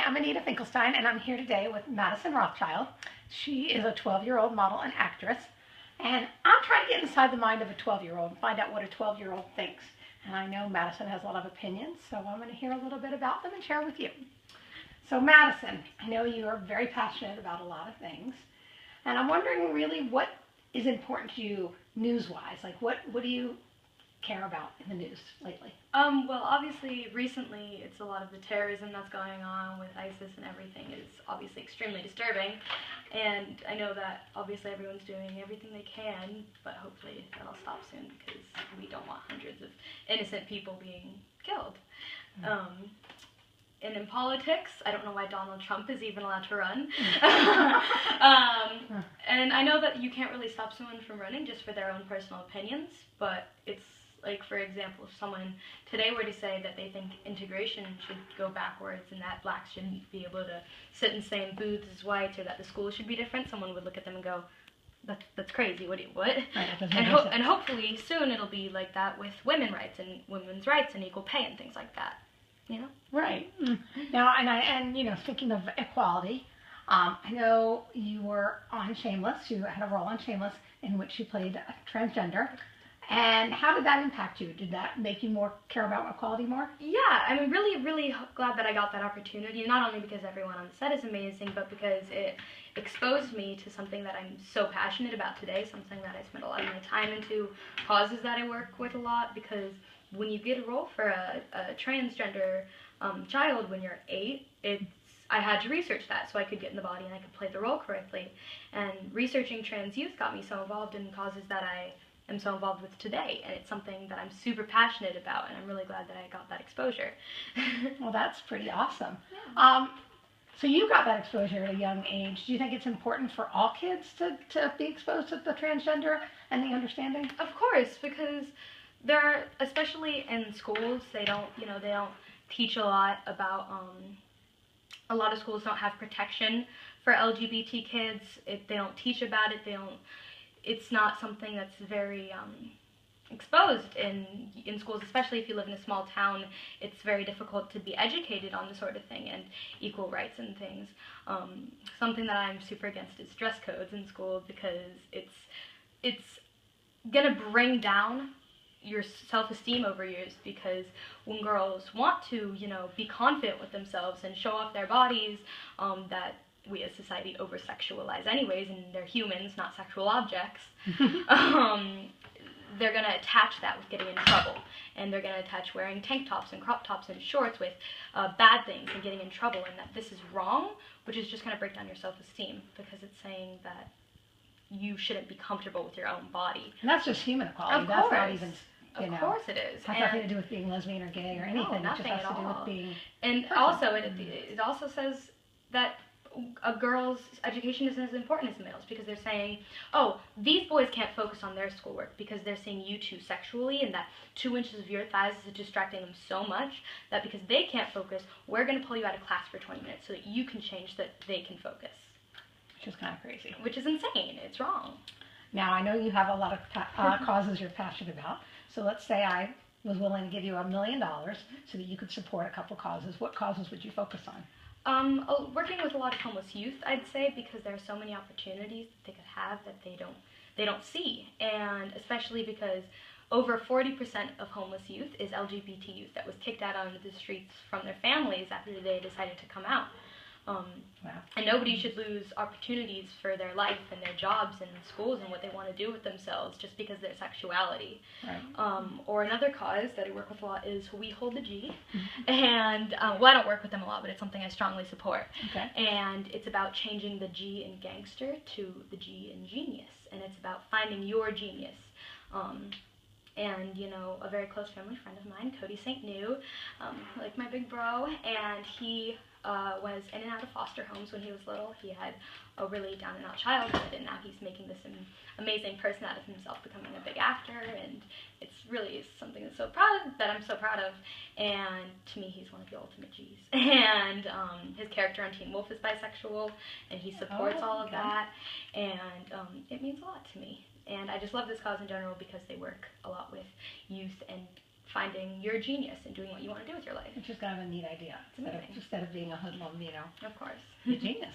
I'm Anita Finkelstein, and I'm here today with Madison Rothschild. She is a 12-year-old model and actress, and I'm trying to get inside the mind of a 12-year-old and find out what a 12-year-old thinks. And I know Madison has a lot of opinions, so I'm going to hear a little bit about them and share with you. So Madison, I know you are very passionate about a lot of things, and I'm wondering really what is important to you news-wise. Like what do you care about in the news lately? Well, obviously, recently, it's a lot of the terrorism that's going on with ISIS and everything is obviously extremely disturbing, and I know that obviously everyone's doing everything they can, but hopefully that'll stop soon because we don't want hundreds of innocent people being killed. And in politics, I don't know why Donald Trump is even allowed to run. And I know that you can't really stop someone from running just for their own personal opinions, but it's like, for example, if someone today were to say that they think integration should go backwards and that blacks shouldn't be able to sit in the same booths as whites, or that the school should be different, someone would look at them and go, that's crazy, what? Right, and hopefully soon it'll be like that with women's rights and equal pay and things like that, you know? Right. Now, and you know, speaking of equality, I know you were on Shameless. You had a role on Shameless in which you played a transgender. And how did that impact you? Did that make you care about equality more? Yeah, I'm really glad that I got that opportunity, not only because everyone on the set is amazing, but because it exposed me to something that I'm so passionate about today, something that I spent a lot of my time into, causes that I work with a lot, because when you get a role for a transgender child when you're 8, I had to research that so I could get in the body and I could play the role correctly. And researching trans youth got me so involved in causes that I am so involved with today, and it's something that I'm super passionate about, and I'm really glad that I got that exposure. Well, that's pretty awesome. Yeah. So you got that exposure at a young age. Do you think it's important for all kids to be exposed to the transgender and the understanding? Of course, because especially in schools, they don't teach a lot about, a lot of schools don't have protection for LGBT kids. They don't teach about it. It's not something that's very exposed in schools, especially if you live in a small town. It's very difficult to be educated on this sort of thing and equal rights and things. Something that I'm super against is dress codes in school, because it's gonna bring down your self-esteem over years, because when girls want to, be confident with themselves and show off their bodies, that we as society over-sexualize anyways, and they're humans, not sexual objects, they're going to attach that with getting in trouble. And they're going to attach wearing tank tops and crop tops and shorts with bad things and getting in trouble, and that this is wrong, which is just going to break down your self-esteem, because it's saying that you shouldn't be comfortable with your own body. And that's just human equality. Of that's course. not even, Of course it is. Has nothing to do with being lesbian or gay or anything. No, nothing it just has at to do all. with being And person. also, it also says that a girl's education isn't as important as males, because they're saying, oh, these boys can't focus on their schoolwork because they're seeing you too sexually, and that 2 inches of your thighs is distracting them so much that because they can't focus, we're going to pull you out of class for 20 minutes so that you can change, that they can focus. Which is kind of crazy. Which is insane. It's wrong. Now, I know you have a lot of causes you're passionate about. So let's say I was willing to give you $1 million so that you could support a couple causes. What causes would you focus on? Working with a lot of homeless youth, I'd say, because there are so many opportunities that they could have that they don't see, and especially because over 40% of homeless youth is LGBT youth that was kicked out onto the streets from their families after they decided to come out. Wow. And nobody should lose opportunities for their life and their jobs and schools and what they want to do with themselves just because of their sexuality. Right. Or another cause that I work with a lot is We Hold the G. And, well, I don't work with them a lot, but it's something I strongly support. Okay. And it's about changing the G in gangster to the G in genius. And it's about finding your genius. And, a very close family friend of mine, Cody St. New, like my big bro, and he was in and out of foster homes when he was little. He had a really down-and-out childhood, and now he's making this amazing person out of himself, becoming a big actor, and it's really something that I'm so proud of, and to me, he's one of the ultimate Gs. And his character on Teen Wolf is bisexual, and he supports all of that, and it means a lot to me. And I just love this cause in general because they work a lot with youth and finding your genius and doing what you want to do with your life. Which is kind of a neat idea. It's amazing. Instead of being a hoodlum, Of course. you're a genius.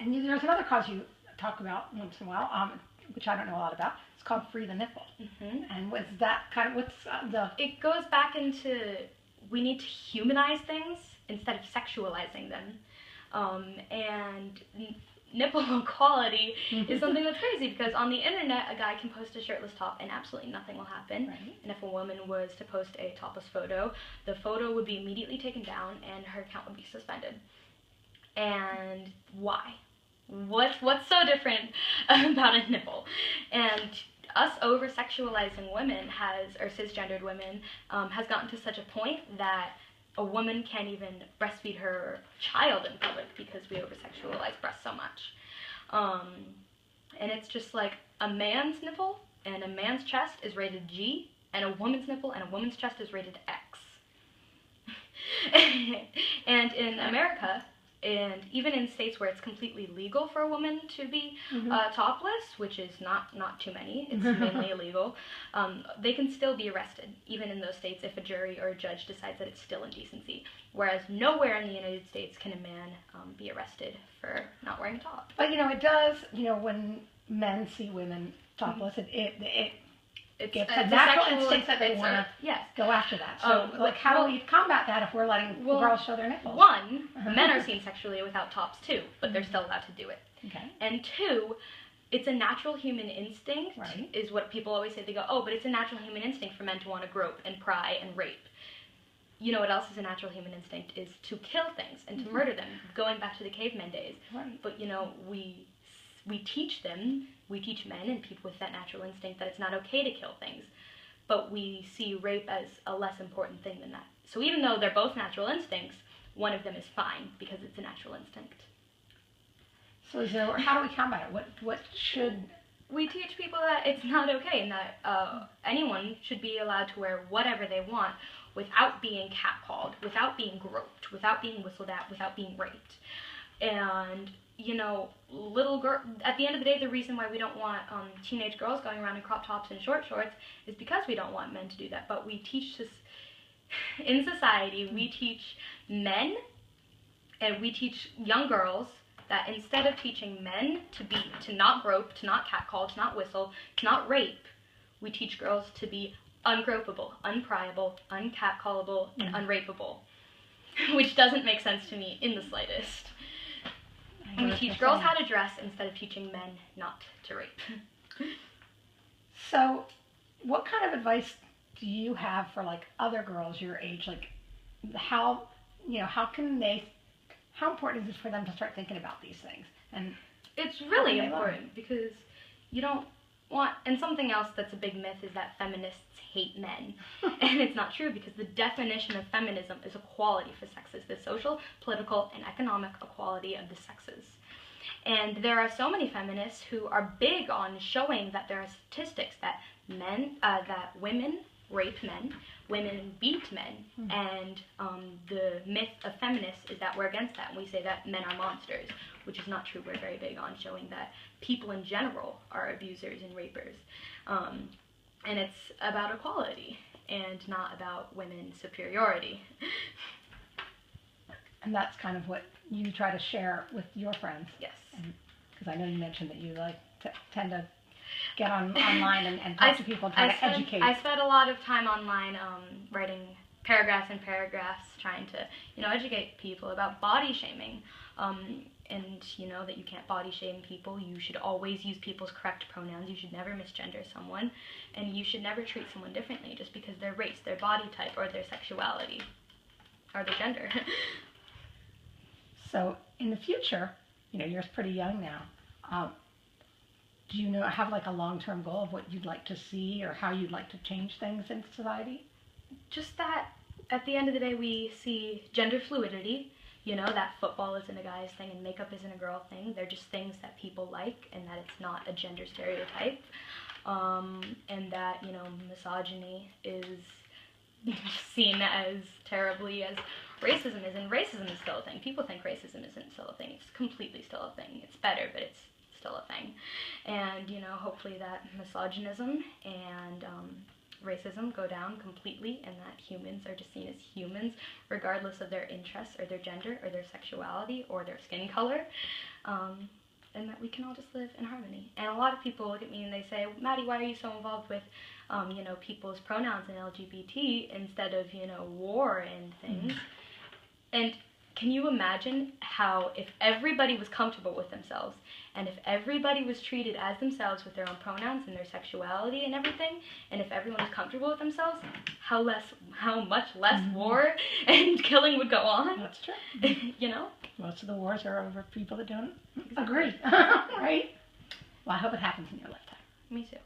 And there's another cause you talk about once in a while, which I don't know a lot about. It's called Free the Nipple. And what's that kind of, what's the... It goes back into, we need to humanize things instead of sexualizing them. And nipple equality is something that's crazy, because on the internet a guy can post a shirtless top and absolutely nothing will happen. Right. And if a woman was to post a topless photo, the photo would be immediately taken down and her account would be suspended. And why? What's so different about a nipple? And us over-sexualizing women or cisgendered women has gotten to such a point that a woman can't even breastfeed her child in public because we over-sexualize breasts so much. And it's just like a man's nipple and a man's chest is rated G, and a woman's nipple and a woman's chest is rated X. And in America, and even in states where it's completely legal for a woman to be topless, which is not too many, it's mainly illegal, they can still be arrested, even in those states, if a jury or a judge decides that it's still indecency. Whereas nowhere in the United States can a man be arrested for not wearing a top. But, it does, when men see women topless, it gives a natural instinct that they want to go after that. So, how do we combat that if we're letting girls show their nipples? One, men are seen sexually without tops too, but they're still allowed to do it. Okay. And two, it's a natural human instinct, is what people always say. They go, oh, but it's a natural human instinct for men to want to grope and pry and rape. You know what else is a natural human instinct? Is to kill things and to murder them, going back to the caveman days. Right. But, we teach men and people with that natural instinct that it's not okay to kill things. But we see rape as a less important thing than that. So even though they're both natural instincts, one of them is fine because it's a natural instinct. So how do we combat it? What should... We teach people that it's not okay and that anyone should be allowed to wear whatever they want without being catcalled, without being groped, without being whistled at, without being raped. And little girl. At the end of the day, the reason why we don't want teenage girls going around in crop tops and short shorts is because we don't want men to do that. But we teach this in society. We teach men and we teach young girls that instead of teaching men to not grope, to not catcall, to not whistle, to not rape, we teach girls to be ungropable, unpryable, uncatcallable, and unrapeable, which doesn't make sense to me in the slightest. And we teach girls how to dress instead of teaching men not to rape. So, what kind of advice do you have for other girls your age? How important is it for them to start thinking about these things? And it's really important because you don't want, and something else that's a big myth is that feminists hate men. And it's not true, because the definition of feminism is equality for sexes, the social, political, and economic equality of the sexes. And there are so many feminists who are big on showing that there are statistics that women rape men, women beat men, and the myth of feminists is that we're against that, and we say that men are monsters, which is not true. We're very big on showing that people in general are abusers and rapers. And it's about equality and not about women's superiority. And that's kind of what you try to share with your friends. Yes. Because I know you mentioned that you tend to get online and talk to people and try to educate. I spent a lot of time online writing paragraphs and paragraphs trying to, educate people about body shaming. And that you can't body shame people. You should always use people's correct pronouns. You should never misgender someone. And you should never treat someone differently just because their race, their body type, or their sexuality, or their gender. So in the future, you're pretty young now. Do you have a long-term goal of what you'd like to see or how you'd like to change things in society? Just that at the end of the day we see gender fluidity. That football isn't a guy's thing and makeup isn't a girl thing. They're just things that people like, and that it's not a gender stereotype. And that, misogyny is seen as terribly as racism is, and racism is still a thing. People think racism isn't still a thing. It's completely still a thing. It's better, but it's still a thing. And, hopefully that misogynism and racism go down completely, and that humans are just seen as humans regardless of their interests or their gender or their sexuality or their skin color, and that we can all just live in harmony. And a lot of people look at me and they say, Maddie, why are you so involved with people's pronouns and LGBT instead of, war and things? And can you imagine how if everybody was comfortable with themselves, and if everybody was treated as themselves with their own pronouns and their sexuality and everything, and if everyone was comfortable with themselves, how much less war and killing would go on? That's true. Most of the wars are over people that don't agree, right? Well, I hope it happens in your lifetime. Me too.